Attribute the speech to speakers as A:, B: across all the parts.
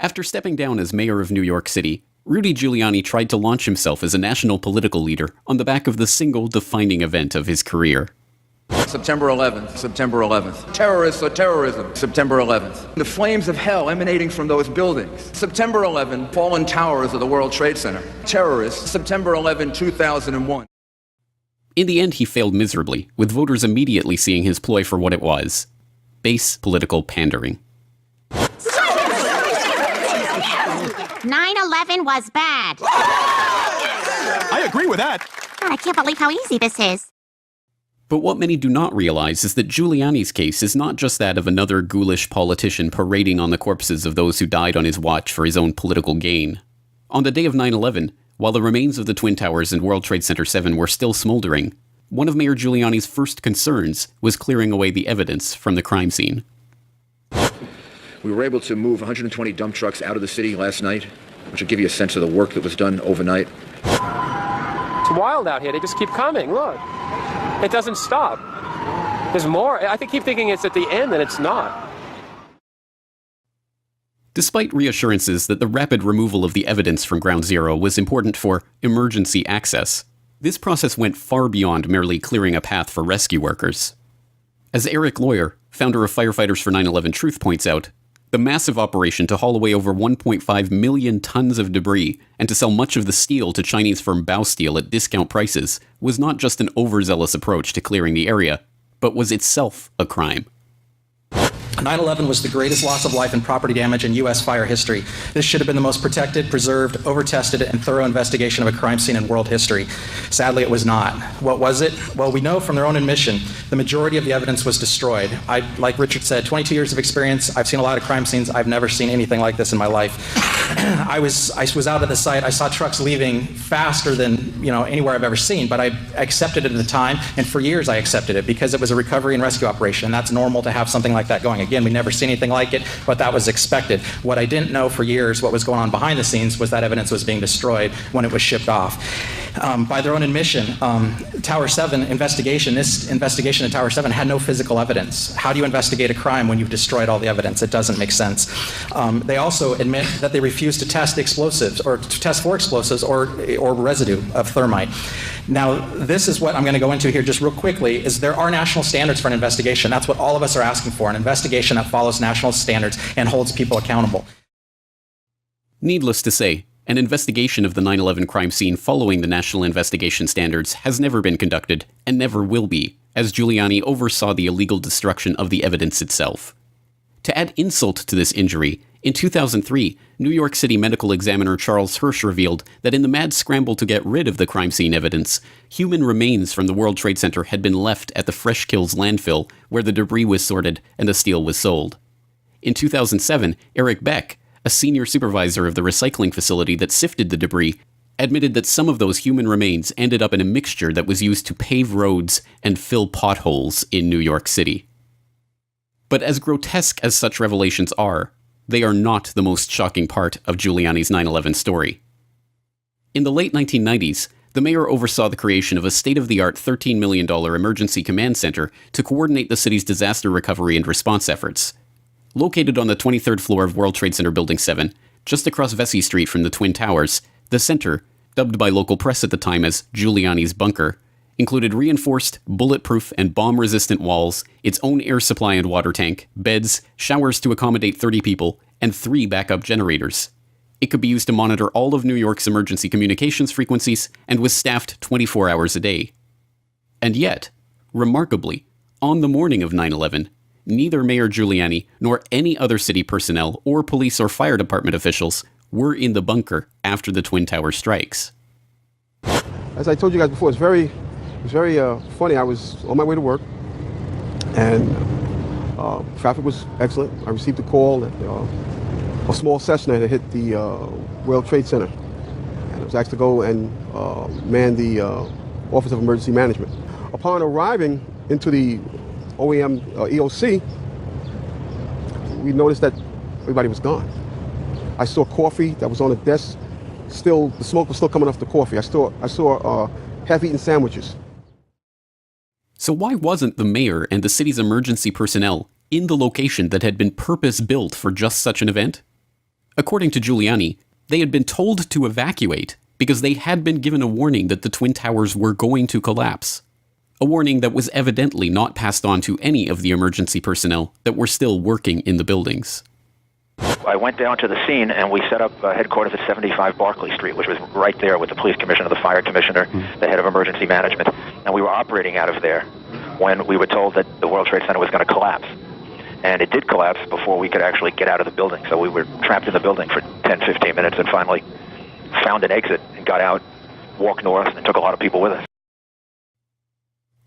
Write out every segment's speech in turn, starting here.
A: After stepping down as mayor of New York City, Rudy Giuliani tried to launch himself as a national political leader on the back of the single defining event of his career.
B: September 11th, September 11th. Terrorists or terrorism, September 11th. The flames of hell emanating from those buildings. September 11, fallen towers of the World Trade Center. Terrorists, September 11, 2001.
A: In the end, he failed miserably, with voters immediately seeing his ploy for what it was: base political pandering.
C: 9/11 was bad.
D: I agree with that.
C: God, I can't believe how easy this is.
A: But what many do not realize is that Giuliani's case is not just that of another ghoulish politician parading on the corpses of those who died on his watch for his own political gain. On the day of 9/11, while the remains of the Twin Towers and World Trade Center 7 were still smoldering, one of Mayor Giuliani's first concerns was clearing away the evidence from the crime scene.
E: We were able to move 120 dump trucks out of the city last night, which will give you a sense of the work that was done overnight.
F: It's wild out here. They just keep coming. Look. It doesn't stop. There's more. I keep thinking it's at the end, and it's not.
A: Despite reassurances that the rapid removal of the evidence from Ground Zero was important for emergency access, this process went far beyond merely clearing a path for rescue workers. As Eric Lawyer, founder of Firefighters for 9/11 Truth, points out, the massive operation to haul away over 1.5 million tons of debris and to sell much of the steel to Chinese firm Baosteel at discount prices was not just an overzealous approach to clearing the area, but was itself a crime.
G: 9/11 was the greatest loss of life and property damage in U.S. fire history. This should have been the most protected, preserved, over-tested, and thorough investigation of a crime scene in world history. Sadly, it was not. What was it? Well, we know from their own admission, the majority of the evidence was destroyed. Like Richard said, 22 years of experience. I've seen a lot of crime scenes. I've never seen anything like this in my life. I was out at the site. I saw trucks leaving faster than anywhere I've ever seen, but I accepted it at the time, and for years I accepted it because it was a recovery and rescue operation, and that's normal to have something like that going. Again, we never seen anything like it, but that was expected. What I didn't know for years, what was going on behind the scenes, was that evidence was being destroyed when it was shipped off. By their own admission, Tower 7 investigation, this investigation at Tower 7 had no physical evidence. How do you investigate a crime when you've destroyed all the evidence? It doesn't make sense. They also admit that they refused to test explosives or to test for explosives or residue of thermite. Now, this is what I'm going to go into here just real quickly, is there are national standards for an investigation. That's what all of us are asking for, an investigation that follows national standards and holds people accountable.
A: Needless to say, an investigation of the 9/11 crime scene following the national investigation standards has never been conducted and never will be, as Giuliani oversaw the illegal destruction of the evidence itself. To add insult to this injury, in 2003, New York City medical examiner Charles Hirsch revealed that in the mad scramble to get rid of the crime scene evidence, human remains from the World Trade Center had been left at the Fresh Kills landfill, where the debris was sorted and the steel was sold. In 2007, Eric Beck, a senior supervisor of the recycling facility that sifted the debris, admitted that some of those human remains ended up in a mixture that was used to pave roads and fill potholes in New York City. But as grotesque as such revelations are, they are not the most shocking part of Giuliani's 9/11 story. In the late 1990s, the mayor oversaw the creation of a state-of-the-art $13 million emergency command center to coordinate the city's disaster recovery and response efforts. Located on the 23rd floor of World Trade Center Building 7, just across Vesey Street from the Twin Towers, the center, dubbed by local press at the time as Giuliani's bunker, included reinforced, bulletproof, and bomb-resistant walls, its own air supply and water tank, beds, showers to accommodate 30 people, and 3 backup generators. It could be used to monitor all of New York's emergency communications frequencies and was staffed 24 hours a day. And yet, remarkably, on the morning of 9/11, neither Mayor Giuliani nor any other city personnel or police or fire department officials were in the bunker after the Twin Tower strikes.
H: As I told you guys before, it was very funny. I was on my way to work, and traffic was excellent. I received a call that a small Cessna had hit the World Trade Center, and I was asked to go and man the Office of Emergency Management. Upon arriving into the OEM EOC, we noticed that everybody was gone. I saw coffee that was on the desk. Still, the smoke was still coming off the coffee. I saw half-eaten sandwiches.
A: So why wasn't the mayor and the city's emergency personnel in the location that had been purpose-built for just such an event? According to Giuliani, they had been told to evacuate because they had been given a warning that the Twin Towers were going to collapse. A warning that was evidently not passed on to any of the emergency personnel that were still working in the buildings.
I: I went down to the scene and we set up headquarters at 75 Barclay Street, which was right there with the police commissioner, the fire commissioner, the head of emergency management. And we were operating out of there when we were told that the World Trade Center was going to collapse. And it did collapse before we could actually get out of the building. So we were trapped in the building for 10, 15 minutes and finally found an exit and got out, walked north, and took a lot of people with us.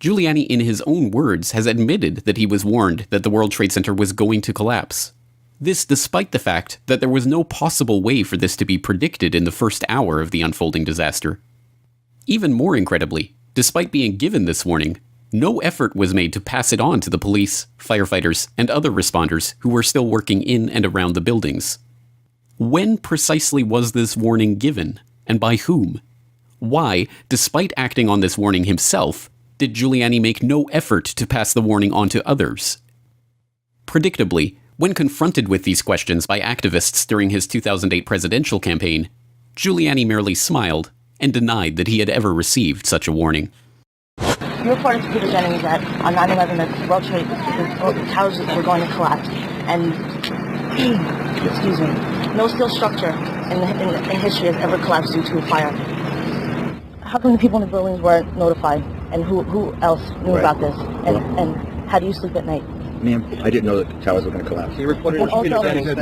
A: Giuliani, in his own words, has admitted that he was warned that the World Trade Center was going to collapse. This despite the fact that there was no possible way for this to be predicted in the first hour of the unfolding disaster. Even more incredibly, despite being given this warning, no effort was made to pass it on to the police, firefighters, and other responders who were still working in and around the buildings. When precisely was this warning given, and by whom? Why, despite acting on this warning himself, did Giuliani make no effort to pass the warning on to others? Predictably, when confronted with these questions by activists during his 2008 presidential campaign, Giuliani merely smiled and denied that he had ever received such a warning.
J: You reported to Peter Jennings that on 9/11 that the World Trade, the towers were going to collapse, and excuse me, no steel structure in history has ever collapsed due to a fire. How come the people in the buildings weren't notified, and who else knew about this, and how do you sleep at night?
E: Ma'am, I didn't know that the towers were going to collapse.
K: You reported to Peter Jennings.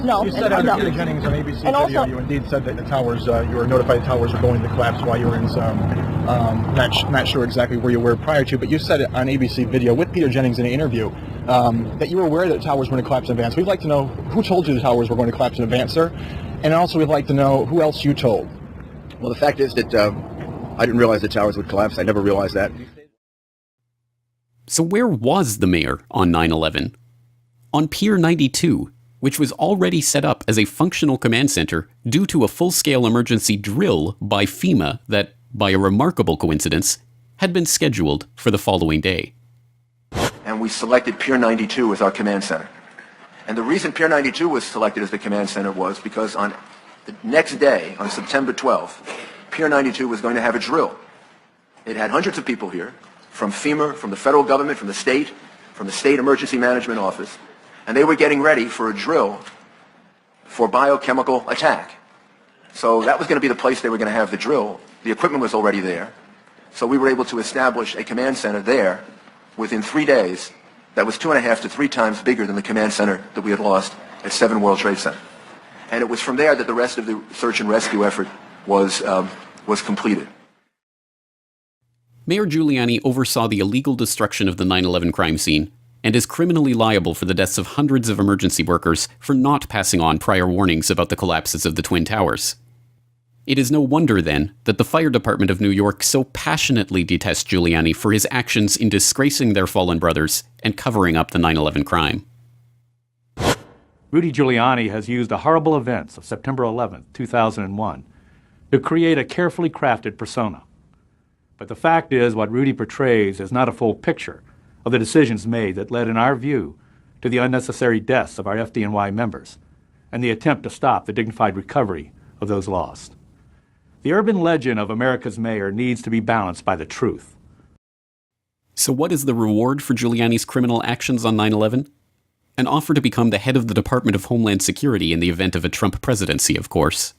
J: No.
K: You said on Peter Jennings on ABC video, you indeed said that the towers, you were notified the towers were going to collapse while you were in some, not sure exactly where you were prior to, but you said it on ABC video with Peter Jennings in an interview that you were aware that the towers were going to collapse in advance. We'd like to know who told you the towers were going to collapse in advance, sir, and also we'd like to know who else you told.
E: Well, the fact is that I didn't realize the towers would collapse. I never realized that.
A: So where was the mayor on 9/11? On Pier 92, which was already set up as a functional command center due to a full-scale emergency drill by FEMA that, by a remarkable coincidence, had been scheduled for the following day.
E: And we selected Pier 92 as our command center. And the reason Pier 92 was selected as the command center was because on the next day, on September 12th, Pier 92 was going to have a drill. It had hundreds of people here, from FEMA, from the federal government, from the state emergency management office, and they were getting ready for a drill for biochemical attack. So that was going to be the place they were going to have the drill. The equipment was already there. So we were able to establish a command center there within 3 days that was 2.5 to 3 times bigger than the command center that we had lost at 7 World Trade Center. And it was from there that the rest of the search and rescue effort was completed.
A: Mayor Giuliani oversaw the illegal destruction of the 9/11 crime scene and is criminally liable for the deaths of hundreds of emergency workers for not passing on prior warnings about the collapses of the Twin Towers. It is no wonder, then, that the fire department of New York so passionately detests Giuliani for his actions in disgracing their fallen brothers and covering up the 9/11 crime.
L: Rudy Giuliani has used the horrible events of September 11, 2001, to create a carefully crafted persona. But the fact is, what Rudy portrays is not a full picture of the decisions made that led, in our view, to the unnecessary deaths of our FDNY members and the attempt to stop the dignified recovery of those lost. The urban legend of America's mayor needs to be balanced by the truth.
A: So what is the reward for Giuliani's criminal actions on 9/11? An offer to become the head of the Department of Homeland Security in the event of a Trump presidency, of course.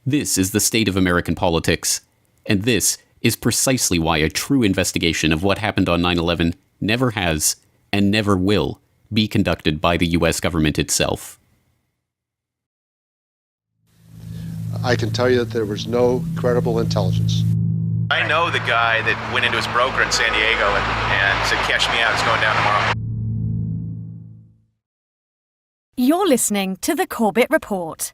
A: This is the state of American politics, and this is precisely why a true investigation of what happened on 9/11 never has, and never will, be conducted by the U.S. government itself.
M: I can tell you that there was no credible intelligence.
N: I know the guy that went into his broker in San Diego and said, "Cash me out, it's going down tomorrow."
O: You're listening to The Corbett Report.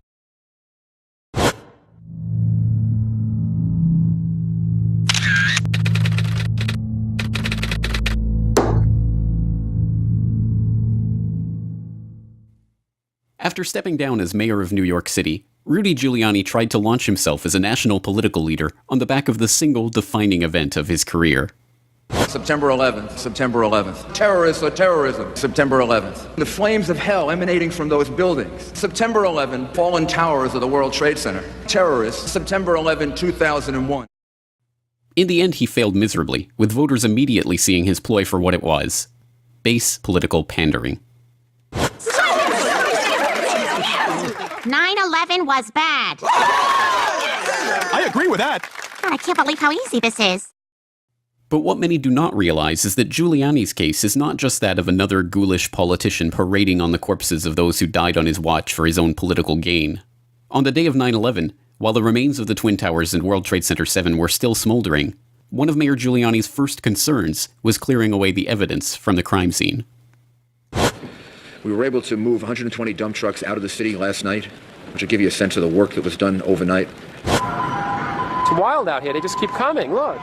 A: After stepping down as mayor of New York City, Rudy Giuliani tried to launch himself as a national political leader on the back of the single defining event of his career.
B: September 11th, September 11th. Terrorists or terrorism, September 11th. The flames of hell emanating from those buildings. September 11, fallen towers of the World Trade Center. Terrorists, September 11, 2001.
A: In the end, he failed miserably, with voters immediately seeing his ploy for what it was: base political pandering.
C: 9/11 was bad.
D: I agree with that.
C: I can't believe how easy this is.
A: But what many do not realize is that Giuliani's case is not just that of another ghoulish politician parading on the corpses of those who died on his watch for his own political gain. On the day of 9/11, while the remains of the Twin Towers and World Trade Center 7 were still smoldering, one of Mayor Giuliani's first concerns was clearing away the evidence from the crime scene.
B: We were able to move 120 dump trucks out of the city last night, which will give you a sense of the work that was done overnight.
F: It's wild out here. They just keep coming. Look.